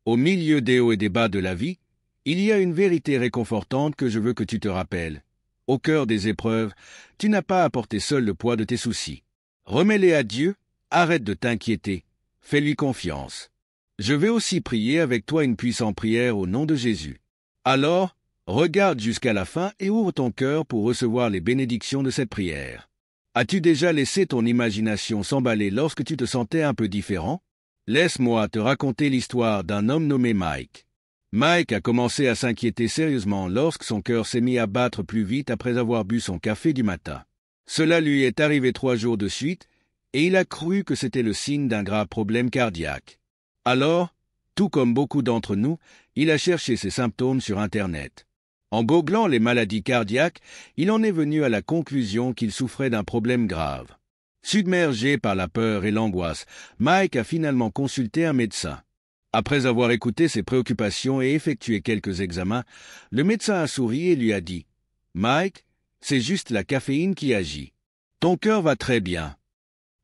Au milieu des hauts et des bas de la vie, il y a une vérité réconfortante que je veux que tu te rappelles. Au cœur des épreuves, tu n'as pas à porter seul le poids de tes soucis. Remets-les à Dieu, arrête de t'inquiéter, fais-lui confiance. Je vais aussi prier avec toi une puissante prière au nom de Jésus. Alors, regarde jusqu'à la fin et ouvre ton cœur pour recevoir les bénédictions de cette prière. As-tu déjà laissé ton imagination s'emballer lorsque tu te sentais un peu différent? Laisse-moi te raconter l'histoire d'un homme nommé Mike. Mike a commencé à s'inquiéter sérieusement lorsque son cœur s'est mis à battre plus vite après avoir bu son café du matin. Cela lui est arrivé 3 jours de suite, et il a cru que c'était le signe d'un grave problème cardiaque. Alors, tout comme beaucoup d'entre nous, il a cherché ses symptômes sur Internet. En googlant les maladies cardiaques, il en est venu à la conclusion qu'il souffrait d'un problème grave. Submergé par la peur et l'angoisse, Mike a finalement consulté un médecin. Après avoir écouté ses préoccupations et effectué quelques examens, le médecin a souri et lui a dit « Mike, c'est juste la caféine qui agit. Ton cœur va très bien. »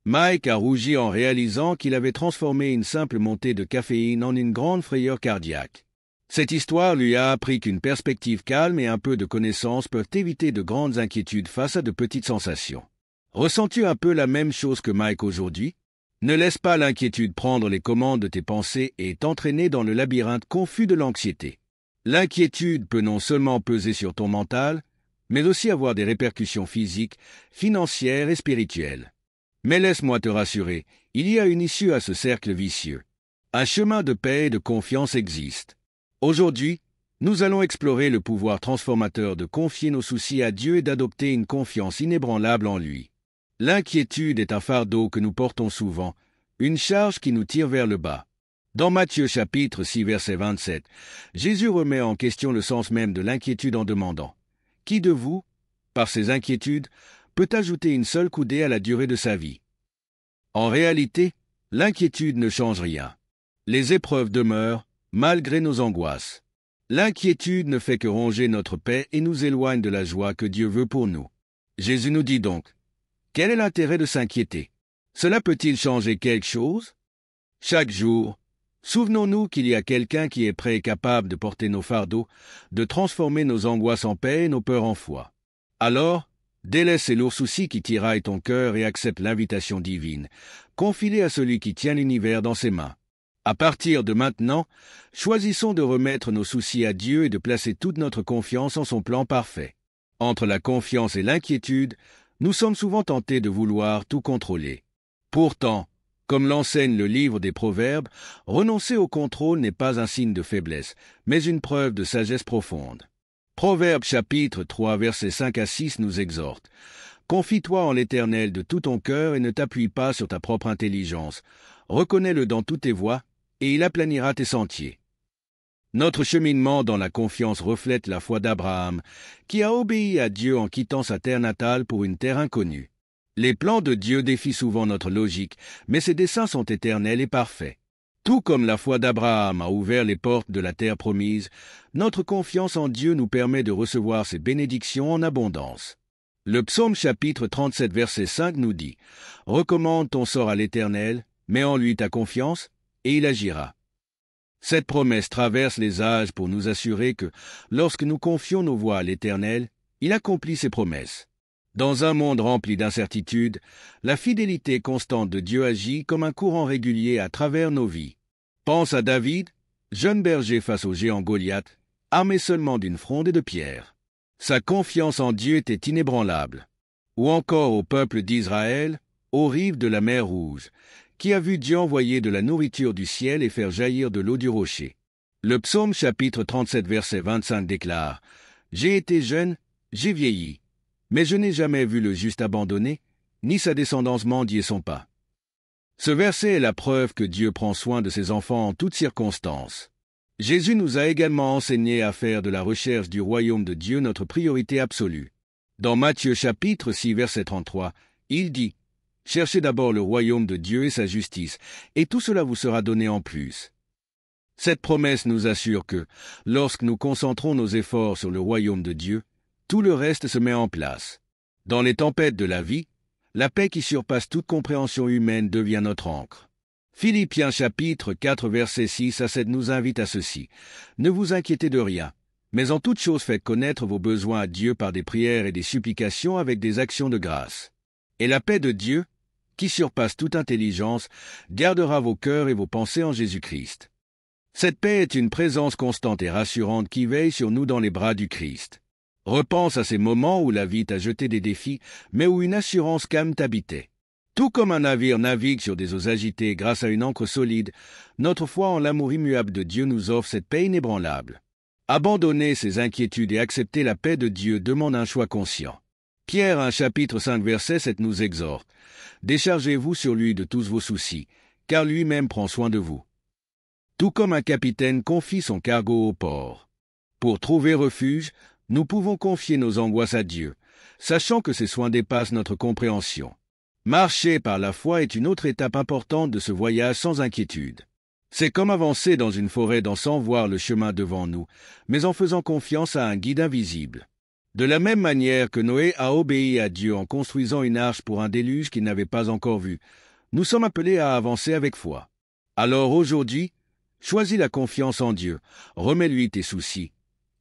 Mike a rougi en réalisant qu'il avait transformé une simple montée de caféine en une grande frayeur cardiaque. Cette histoire lui a appris qu'une perspective calme et un peu de connaissance peuvent éviter de grandes inquiétudes face à de petites sensations. Ressens-tu un peu la même chose que Mike aujourd'hui? Ne laisse pas l'inquiétude prendre les commandes de tes pensées et t'entraîner dans le labyrinthe confus de l'anxiété. L'inquiétude peut non seulement peser sur ton mental, mais aussi avoir des répercussions physiques, financières et spirituelles. Mais laisse-moi te rassurer, il y a une issue à ce cercle vicieux. Un chemin de paix et de confiance existe. Aujourd'hui, nous allons explorer le pouvoir transformateur de confier nos soucis à Dieu et d'adopter une confiance inébranlable en lui. L'inquiétude est un fardeau que nous portons souvent, une charge qui nous tire vers le bas. Dans Matthieu chapitre 6 verset 27, Jésus remet en question le sens même de l'inquiétude en demandant « Qui de vous, par ses inquiétudes, peut ajouter une seule coudée à la durée de sa vie ?» En réalité, l'inquiétude ne change rien. Les épreuves demeurent, malgré nos angoisses. L'inquiétude ne fait que ronger notre paix et nous éloigne de la joie que Dieu veut pour nous. Jésus nous dit donc, quel est l'intérêt de s'inquiéter? Cela peut-il changer quelque chose? Chaque jour, souvenons-nous qu'il y a quelqu'un qui est prêt et capable de porter nos fardeaux, de transformer nos angoisses en paix et nos peurs en foi. Alors, délaisse ces lourds soucis qui tiraillent ton cœur et accepte l'invitation divine. Confie-les à celui qui tient l'univers dans ses mains. À partir de maintenant, choisissons de remettre nos soucis à Dieu et de placer toute notre confiance en son plan parfait. Entre la confiance et l'inquiétude, nous sommes souvent tentés de vouloir tout contrôler. Pourtant, comme l'enseigne le livre des Proverbes, renoncer au contrôle n'est pas un signe de faiblesse, mais une preuve de sagesse profonde. Proverbes chapitre 3 versets 5 à 6 nous exhorte. « Confie-toi en l'Éternel de tout ton cœur et ne t'appuie pas sur ta propre intelligence. Reconnais-le dans toutes tes voies, et il aplanira tes sentiers. » Notre cheminement dans la confiance reflète la foi d'Abraham, qui a obéi à Dieu en quittant sa terre natale pour une terre inconnue. Les plans de Dieu défient souvent notre logique, mais ses desseins sont éternels et parfaits. Tout comme la foi d'Abraham a ouvert les portes de la terre promise, notre confiance en Dieu nous permet de recevoir ses bénédictions en abondance. Le psaume chapitre 37 verset 5 nous dit « Recommande ton sort à l'Éternel, mets en lui ta confiance, et il agira. » Cette promesse traverse les âges pour nous assurer que, lorsque nous confions nos voies à l'Éternel, il accomplit ses promesses. Dans un monde rempli d'incertitudes, la fidélité constante de Dieu agit comme un courant régulier à travers nos vies. Pense à David, jeune berger face au géant Goliath, armé seulement d'une fronde et de pierres. Sa confiance en Dieu était inébranlable. Ou encore au peuple d'Israël, aux rives de la mer Rouge, qui a vu Dieu envoyer de la nourriture du ciel et faire jaillir de l'eau du rocher. Le psaume chapitre 37 verset 25 déclare « J'ai été jeune, j'ai vieilli, mais je n'ai jamais vu le juste abandonné, ni sa descendance mendier son pain. » Ce verset est la preuve que Dieu prend soin de ses enfants en toutes circonstances. Jésus nous a également enseigné à faire de la recherche du royaume de Dieu notre priorité absolue. Dans Matthieu chapitre 6 verset 33, il dit « Cherchez d'abord le royaume de Dieu et sa justice, et tout cela vous sera donné en plus. » Cette promesse nous assure que, lorsque nous concentrons nos efforts sur le royaume de Dieu, tout le reste se met en place. Dans les tempêtes de la vie, la paix qui surpasse toute compréhension humaine devient notre ancre. Philippiens chapitre 4 versets 6 à 7 nous invite à ceci. Ne vous inquiétez de rien, mais en toute chose faites connaître vos besoins à Dieu par des prières et des supplications avec des actions de grâce. Et la paix de Dieu, qui surpasse toute intelligence, gardera vos cœurs et vos pensées en Jésus-Christ. Cette paix est une présence constante et rassurante qui veille sur nous dans les bras du Christ. Repense à ces moments où la vie t'a jeté des défis, mais où une assurance calme t'habitait. Tout comme un navire navigue sur des eaux agitées grâce à une ancre solide, notre foi en l'amour immuable de Dieu nous offre cette paix inébranlable. Abandonner ses inquiétudes et accepter la paix de Dieu demande un choix conscient. Pierre 1 chapitre 5 verset 7 nous exhorte. Déchargez-vous sur lui de tous vos soucis, car lui-même prend soin de vous. Tout comme un capitaine confie son cargo au port. Pour trouver refuge, nous pouvons confier nos angoisses à Dieu, sachant que ses soins dépassent notre compréhension. Marcher par la foi est une autre étape importante de ce voyage sans inquiétude. C'est comme avancer dans une forêt sans voir le chemin devant nous, mais en faisant confiance à un guide invisible. De la même manière que Noé a obéi à Dieu en construisant une arche pour un déluge qu'il n'avait pas encore vu, nous sommes appelés à avancer avec foi. Alors aujourd'hui, choisis la confiance en Dieu, remets-lui tes soucis,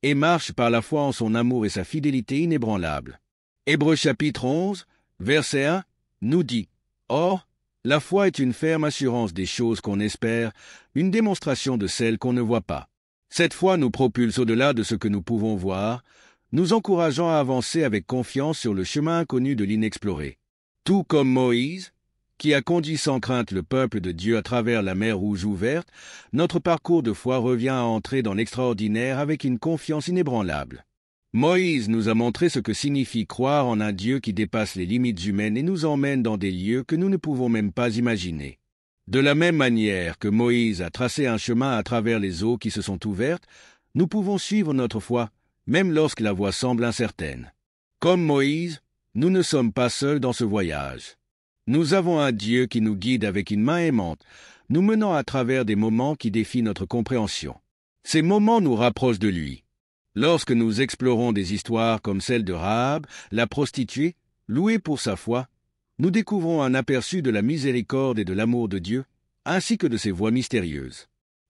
et marche par la foi en son amour et sa fidélité inébranlable. Hébreux chapitre 11, verset 1, nous dit « Or, la foi est une ferme assurance des choses qu'on espère, une démonstration de celles qu'on ne voit pas. Cette foi nous propulse au-delà de ce que nous pouvons voir, nous encourageant à avancer avec confiance sur le chemin inconnu de l'inexploré. Tout comme Moïse, qui a conduit sans crainte le peuple de Dieu à travers la mer Rouge ouverte, notre parcours de foi revient à entrer dans l'extraordinaire avec une confiance inébranlable. Moïse nous a montré ce que signifie croire en un Dieu qui dépasse les limites humaines et nous emmène dans des lieux que nous ne pouvons même pas imaginer. De la même manière que Moïse a tracé un chemin à travers les eaux qui se sont ouvertes, nous pouvons suivre notre foi, même lorsque la voie semble incertaine. Comme Moïse, nous ne sommes pas seuls dans ce voyage. Nous avons un Dieu qui nous guide avec une main aimante, nous menant à travers des moments qui défient notre compréhension. Ces moments nous rapprochent de lui. Lorsque nous explorons des histoires comme celle de Rahab, la prostituée, louée pour sa foi, nous découvrons un aperçu de la miséricorde et de l'amour de Dieu, ainsi que de ses voies mystérieuses.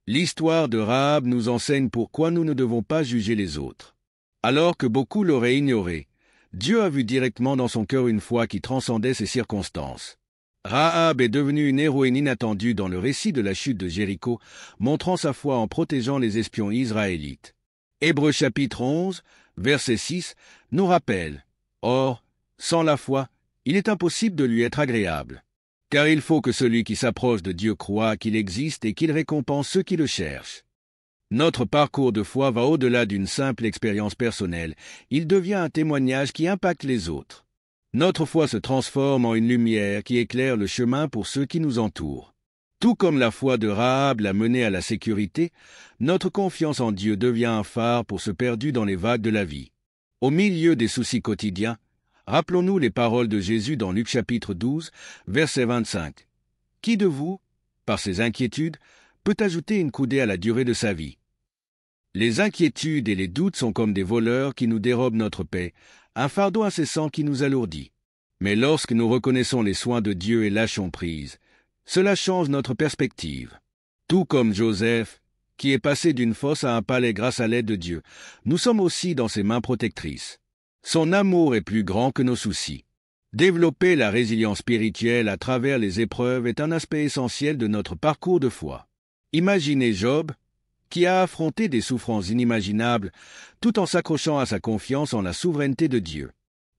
L'histoire de Rahab nous enseigne pourquoi nous ne devons pas juger les autres. Alors que beaucoup l'auraient ignoré, Dieu a vu directement dans son cœur une foi qui transcendait ses circonstances. Rahab est devenue une héroïne inattendue dans le récit de la chute de Jéricho, montrant sa foi en protégeant les espions israélites. Hébreux chapitre 11, verset 6, nous rappelle « Or, sans la foi, il est impossible de lui être agréable. Car il faut que celui qui s'approche de Dieu croie qu'il existe et qu'il récompense ceux qui le cherchent. » Notre parcours de foi va au-delà d'une simple expérience personnelle, il devient un témoignage qui impacte les autres. Notre foi se transforme en une lumière qui éclaire le chemin pour ceux qui nous entourent. Tout comme la foi de Rahab l'a mené à la sécurité, notre confiance en Dieu devient un phare pour ceux perdus dans les vagues de la vie. Au milieu des soucis quotidiens, rappelons-nous les paroles de Jésus dans Luc chapitre 12, verset 25. « Qui de vous, par ses inquiétudes, peut ajouter une coudée à la durée de sa vie ?» Les inquiétudes et les doutes sont comme des voleurs qui nous dérobent notre paix, un fardeau incessant qui nous alourdit. Mais lorsque nous reconnaissons les soins de Dieu et lâchons prise, cela change notre perspective. Tout comme Joseph, qui est passé d'une fosse à un palais grâce à l'aide de Dieu, nous sommes aussi dans ses mains protectrices. Son amour est plus grand que nos soucis. Développer la résilience spirituelle à travers les épreuves est un aspect essentiel de notre parcours de foi. Imaginez Job, qui a affronté des souffrances inimaginables, tout en s'accrochant à sa confiance en la souveraineté de Dieu.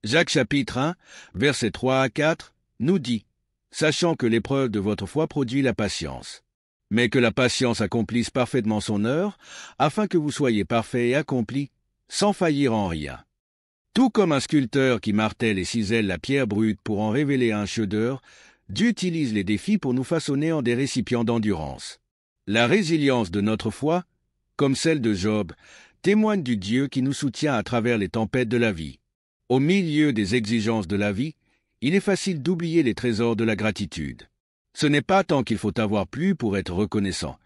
Jacques chapitre 1, versets 3 à 4, nous dit « Sachant que l'épreuve de votre foi produit la patience, mais que la patience accomplisse parfaitement son œuvre, afin que vous soyez parfaits et accomplis, sans faillir en rien. » Tout comme un sculpteur qui martèle et cisèle la pierre brute pour en révéler un chef-d'œuvre, Dieu utilise les défis pour nous façonner en des récipients d'endurance. La résilience de notre foi, comme celle de Job, témoigne du Dieu qui nous soutient à travers les tempêtes de la vie. Au milieu des exigences de la vie, il est facile d'oublier les trésors de la gratitude. Ce n'est pas tant qu'il faut avoir plus pour être reconnaissant,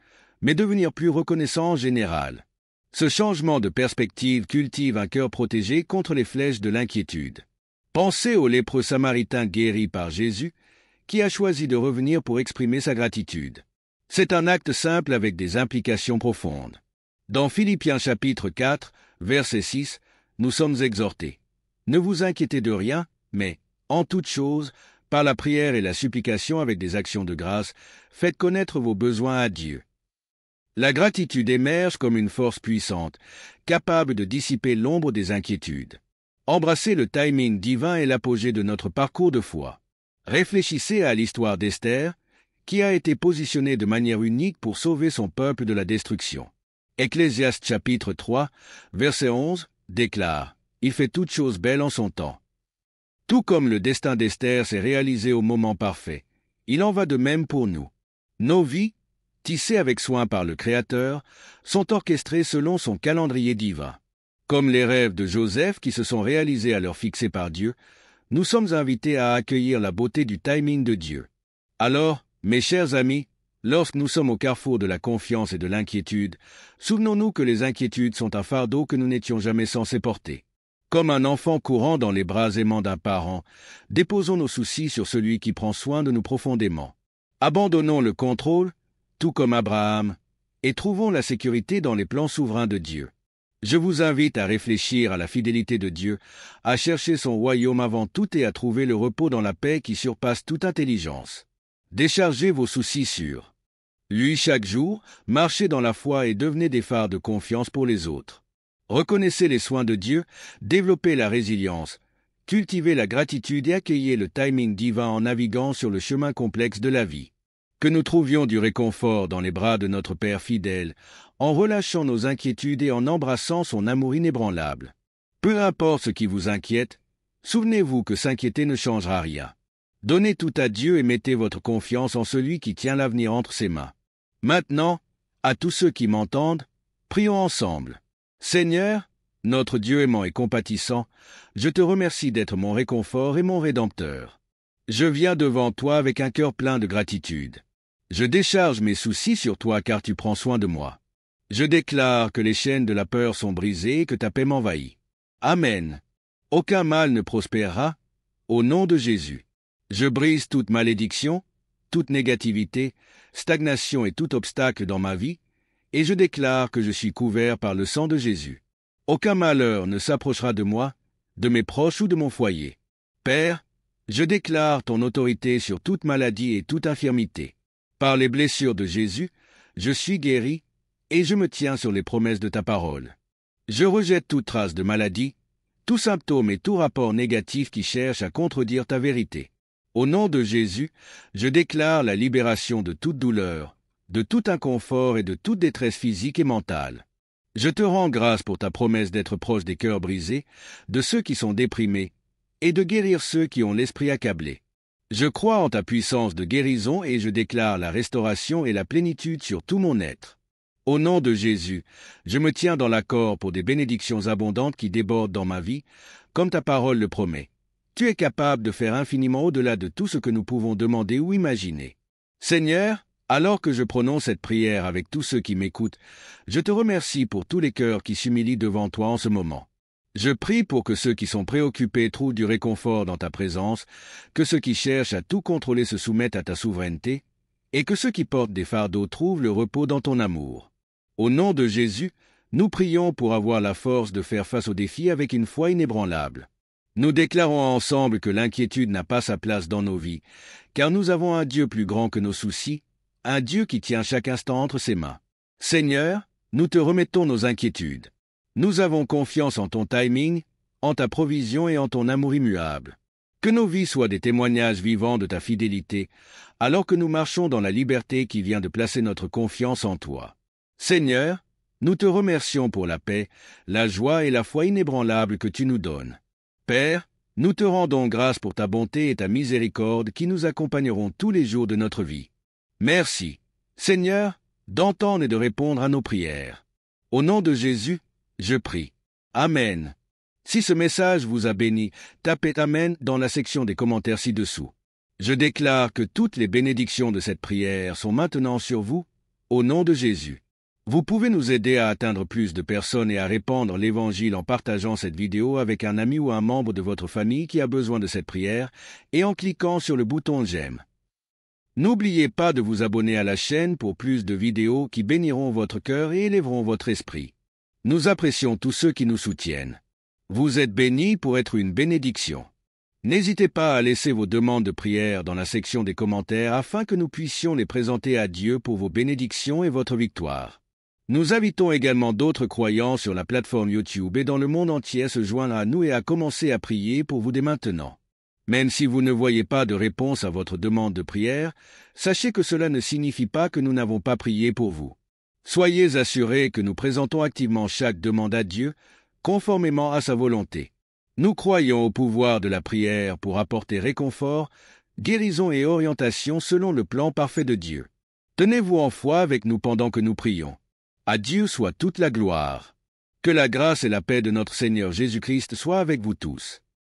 mais devenir plus reconnaissant en général. Ce changement de perspective cultive un cœur protégé contre les flèches de l'inquiétude. Pensez au lépreux samaritain guéri par Jésus, qui a choisi de revenir pour exprimer sa gratitude. C'est un acte simple avec des implications profondes. Dans Philippiens chapitre 4, verset 6, nous sommes exhortés. Ne vous inquiétez de rien, mais, en toute chose, par la prière et la supplication avec des actions de grâce, faites connaître vos besoins à Dieu. La gratitude émerge comme une force puissante, capable de dissiper l'ombre des inquiétudes. Embrasser le timing divin est l'apogée de notre parcours de foi. Réfléchissez à l'histoire d'Esther, qui a été positionnée de manière unique pour sauver son peuple de la destruction. Ecclésiaste chapitre 3, verset 11, déclare « Il fait toutes choses belles en son temps ». Tout comme le destin d'Esther s'est réalisé au moment parfait, il en va de même pour nous. Nos vies, tissées avec soin par le Créateur, sont orchestrées selon son calendrier divin. Comme les rêves de Joseph qui se sont réalisés à l'heure fixée par Dieu, nous sommes invités à accueillir la beauté du timing de Dieu. Alors, mes chers amis, lorsque nous sommes au carrefour de la confiance et de l'inquiétude, souvenons-nous que les inquiétudes sont un fardeau que nous n'étions jamais censés porter. Comme un enfant courant dans les bras aimants d'un parent, déposons nos soucis sur celui qui prend soin de nous profondément. Abandonnons le contrôle, tout comme Abraham, et trouvons la sécurité dans les plans souverains de Dieu. Je vous invite à réfléchir à la fidélité de Dieu, à chercher son royaume avant tout et à trouver le repos dans la paix qui surpasse toute intelligence. Déchargez vos soucis sur lui chaque jour, marchez dans la foi et devenez des phares de confiance pour les autres. Reconnaissez les soins de Dieu, développez la résilience, cultivez la gratitude et accueillez le timing divin en naviguant sur le chemin complexe de la vie. Que nous trouvions du réconfort dans les bras de notre Père fidèle, en relâchant nos inquiétudes et en embrassant son amour inébranlable. Peu importe ce qui vous inquiète, souvenez-vous que s'inquiéter ne changera rien. Donnez tout à Dieu et mettez votre confiance en celui qui tient l'avenir entre ses mains. Maintenant, à tous ceux qui m'entendent, prions ensemble. Seigneur, notre Dieu aimant et compatissant, je te remercie d'être mon réconfort et mon Rédempteur. Je viens devant toi avec un cœur plein de gratitude. Je décharge mes soucis sur toi car tu prends soin de moi. Je déclare que les chaînes de la peur sont brisées et que ta paix m'envahit. Amen. Aucun mal ne prospérera, au nom de Jésus. Je brise toute malédiction, toute négativité, stagnation et tout obstacle dans ma vie, et je déclare que je suis couvert par le sang de Jésus. Aucun malheur ne s'approchera de moi, de mes proches ou de mon foyer. Père, je déclare ton autorité sur toute maladie et toute infirmité. Par les blessures de Jésus, je suis guéri, et je me tiens sur les promesses de ta parole. Je rejette toute trace de maladie, tout symptôme et tout rapport négatif qui cherche à contredire ta vérité. Au nom de Jésus, je déclare la libération de toute douleur, de tout inconfort et de toute détresse physique et mentale. Je te rends grâce pour ta promesse d'être proche des cœurs brisés, de ceux qui sont déprimés, et de guérir ceux qui ont l'esprit accablé. Je crois en ta puissance de guérison et je déclare la restauration et la plénitude sur tout mon être. Au nom de Jésus, je me tiens dans l'accord pour des bénédictions abondantes qui débordent dans ma vie, comme ta parole le promet. Tu es capable de faire infiniment au-delà de tout ce que nous pouvons demander ou imaginer. Seigneur, alors que je prononce cette prière avec tous ceux qui m'écoutent, je te remercie pour tous les cœurs qui s'humilient devant toi en ce moment. Je prie pour que ceux qui sont préoccupés trouvent du réconfort dans ta présence, que ceux qui cherchent à tout contrôler se soumettent à ta souveraineté, et que ceux qui portent des fardeaux trouvent le repos dans ton amour. Au nom de Jésus, nous prions pour avoir la force de faire face aux défis avec une foi inébranlable. Nous déclarons ensemble que l'inquiétude n'a pas sa place dans nos vies, car nous avons un Dieu plus grand que nos soucis, un Dieu qui tient chaque instant entre ses mains. Seigneur, nous te remettons nos inquiétudes. Nous avons confiance en ton timing, en ta provision et en ton amour immuable. Que nos vies soient des témoignages vivants de ta fidélité, alors que nous marchons dans la liberté qui vient de placer notre confiance en toi. Seigneur, nous te remercions pour la paix, la joie et la foi inébranlable que tu nous donnes. Père, nous te rendons grâce pour ta bonté et ta miséricorde qui nous accompagneront tous les jours de notre vie. Merci, Seigneur, d'entendre et de répondre à nos prières. Au nom de Jésus, je prie. Amen. Si ce message vous a béni, tapez Amen dans la section des commentaires ci-dessous. Je déclare que toutes les bénédictions de cette prière sont maintenant sur vous, au nom de Jésus. Vous pouvez nous aider à atteindre plus de personnes et à répandre l'Évangile en partageant cette vidéo avec un ami ou un membre de votre famille qui a besoin de cette prière et en cliquant sur le bouton « J'aime ». N'oubliez pas de vous abonner à la chaîne pour plus de vidéos qui béniront votre cœur et élèveront votre esprit. Nous apprécions tous ceux qui nous soutiennent. Vous êtes bénis pour être une bénédiction. N'hésitez pas à laisser vos demandes de prière dans la section des commentaires afin que nous puissions les présenter à Dieu pour vos bénédictions et votre victoire. Nous invitons également d'autres croyants sur la plateforme YouTube et dans le monde entier à se joindre à nous et à commencer à prier pour vous dès maintenant. Même si vous ne voyez pas de réponse à votre demande de prière, sachez que cela ne signifie pas que nous n'avons pas prié pour vous. Soyez assurés que nous présentons activement chaque demande à Dieu, conformément à sa volonté. Nous croyons au pouvoir de la prière pour apporter réconfort, guérison et orientation selon le plan parfait de Dieu. Tenez-vous en foi avec nous pendant que nous prions. À Dieu soit toute la gloire. Que la grâce et la paix de notre Seigneur Jésus-Christ soient avec vous tous.